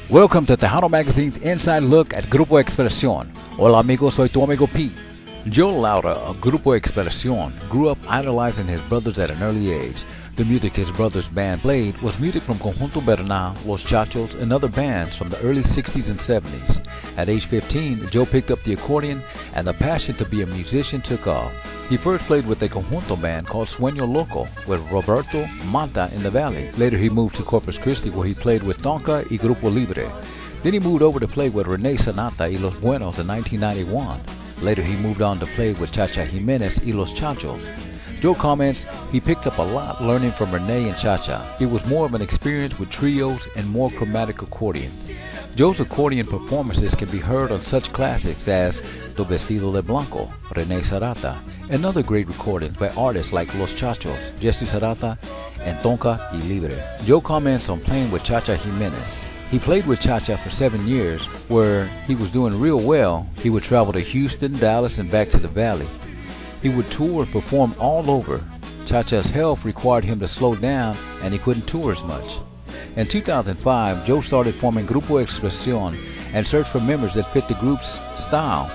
Welcome to Tejano Magazine's inside look at Grupo Xprezzion. Hola amigos, soy tu amigo Pete. Joe Lara of Grupo Xprezzion grew up idolizing his brothers at an early age. The music his brother's band played was music from Conjunto Bernal, Los Chachos, and other bands from the early 60s and 70s. At age 15, Joe picked up the accordion and the passion to be a musician took off. He first played with a conjunto band called Sueño Loco with Roberto Mata in the Valley. Later he moved to Corpus Christi where he played with Lara y Grupo Libre. Then he moved over to play with Rene Sanata y Los Buenos in 1991. Later he moved on to play with Chacha Jimenez y Los Chachos. Joe comments, he picked up a lot learning from Rene and Chacha. It was more of an experience with trios and more chromatic accordion. Joe's accordion performances can be heard on such classics as Do Vestido de Blanco, Rene Sarata, and other great recordings by artists like Los Chachos, Jesse Sarata, and Tonka y Libre. Joe comments on playing with Chacha Jimenez. He played with Chacha for 7 years, where he was doing real well. He would travel to Houston, Dallas, and back to the Valley. He would tour and perform all over. Chacha's health required him to slow down and he couldn't tour as much. In 2005, Joe started forming Grupo Xprezzion and searched for members that fit the group's style.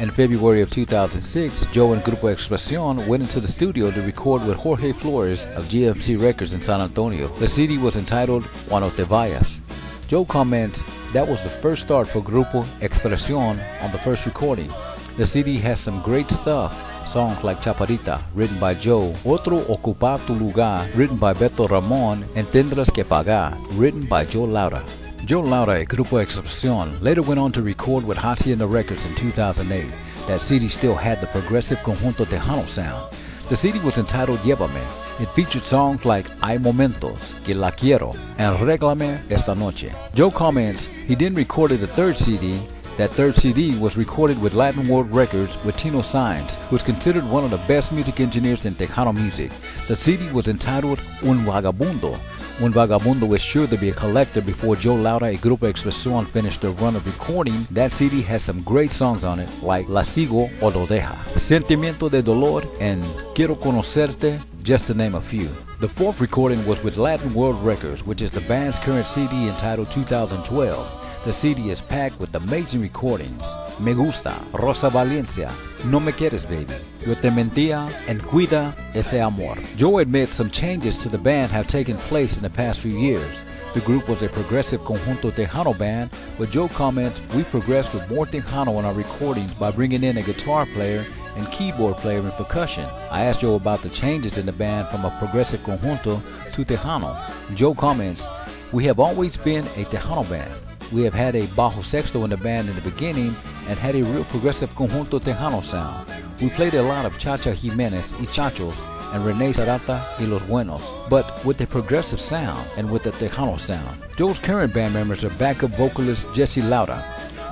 In February of 2006, Joe and Grupo Xprezzion went into the studio to record with Jorge Flores of GMC Records in San Antonio. The CD was entitled Cuando Te Vayas. Joe comments, that was the first start for Grupo Xprezzion on the first recording. The CD has some great stuff. Songs like Chaparita, written by Joe, Otro Ocupar Tu Lugar, written by Beto Ramon, and Tendrás que Pagar, written by Joe Lara. Joe Lara y Grupo Xprezzion later went on to record with Hacienda Records in 2008. That CD still had the progressive Conjunto Tejano sound. The CD was entitled Llévame. It featured songs like Hay Momentos, Que La Quiero, and Réglame Esta Noche. Joe comments he then recorded a third CD. That third CD was recorded with Latin World Records with Tino Sainz, who is considered one of the best music engineers in Tejano music. The CD was entitled Un Vagabundo. Un Vagabundo is sure to be a collector before Joe Lara y Grupo Xprezzion finished their run of recording. That CD has some great songs on it like La Sigo o Lo Deja, Sentimiento de Dolor, and Quiero Conocerte, just to name a few. The fourth recording was with Latin World Records, which is the band's current CD entitled 2012. The CD is packed with amazing recordings. Me Gusta, Rosa Valencia, No Me Quieres Baby, Yo Te Mentía, and Cuida Ese Amor. Joe admits some changes to the band have taken place in the past few years. The group was a progressive Conjunto Tejano band, but Joe comments, we progressed with more Tejano on our recordings by bringing in a guitar player and keyboard player and percussion. I asked Joe about the changes in the band from a progressive Conjunto to Tejano. Joe comments, we have always been a Tejano band. We have had a bajo sexto in the band in the beginning and had a real progressive Conjunto Tejano sound. We played a lot of Chacha Jimenez y Chachos and Rene Sarata y Los Buenos, but with a progressive sound and with a Tejano sound. Joe's current band members are backup vocalist Jesse Lauda.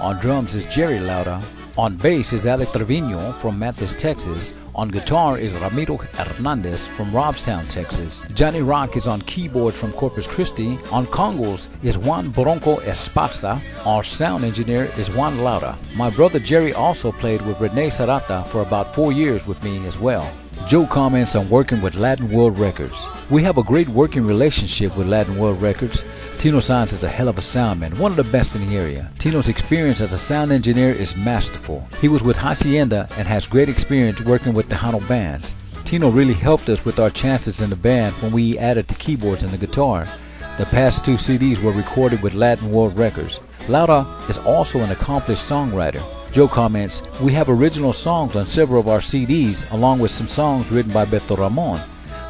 On drums is Jerry Lauda. On bass is Alex Trevino from Mathis, Texas. On guitar is Ramiro Hernandez from Robstown, Texas. Johnny Rock is on keyboard from Corpus Christi. On congos is Juan Bronco Esparza. Our sound engineer is Juan Lauda. My brother Jerry also played with Rene Sarata for about 4 years with me as well. Joe comments on working with Latin World Records. We have a great working relationship with Latin World Records. Tino Sainz is a hell of a soundman, one of the best in the area. Tino's experience as a sound engineer is masterful. He was with Hacienda and has great experience working with Tejano bands. Tino really helped us with our chances in the band when we added the keyboards and the guitar. The past 2 CDs were recorded with Latin World Records. Laura is also an accomplished songwriter. Joe comments, we have original songs on several of our CDs along with some songs written by Beto Ramon.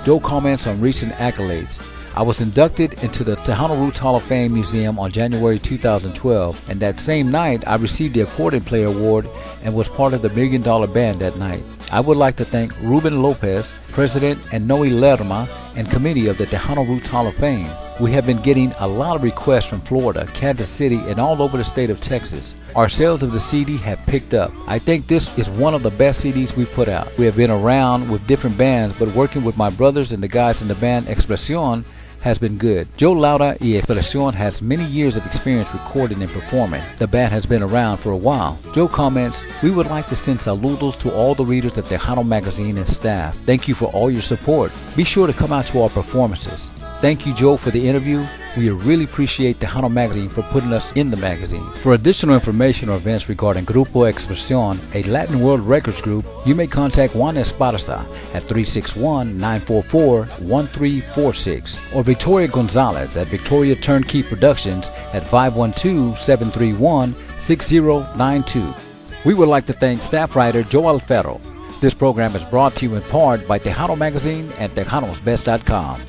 Joe comments on recent accolades. I was inducted into the Tejano Roots Hall of Fame Museum on January 2012, and that same night I received the Accordion Player Award and was part of the $1 Million Band that night. I would like to thank Ruben Lopez, President, and Noe Lerma, and Committee of the Tejano Roots Hall of Fame. We have been getting a lot of requests from Florida, Kansas City, and all over the state of Texas. Our sales of the CD have picked up. I think this is one of the best CDs we put out. We have been around with different bands, but working with my brothers and the guys in the band Xprezzion has been good. Joe Lara y Xprezzion has many years of experience recording and performing. The band has been around for a while. Joe comments, we would like to send saludos to all the readers of Tejano Magazine and staff. Thank you for all your support. Be sure to come out to our performances. Thank you, Joe, for the interview. We really appreciate Tejano magazine for putting us in the magazine. For additional information or events regarding Grupo Xprezzion, a Latin World Records group, you may contact Juan Esparza at 361-944-1346 or Victoria Gonzalez at Victoria Turnkey Productions at 512-731-6092. We would like to thank staff writer Joe Alfero. This program is brought to you in part by Tejano Magazine and TejanosBest.com.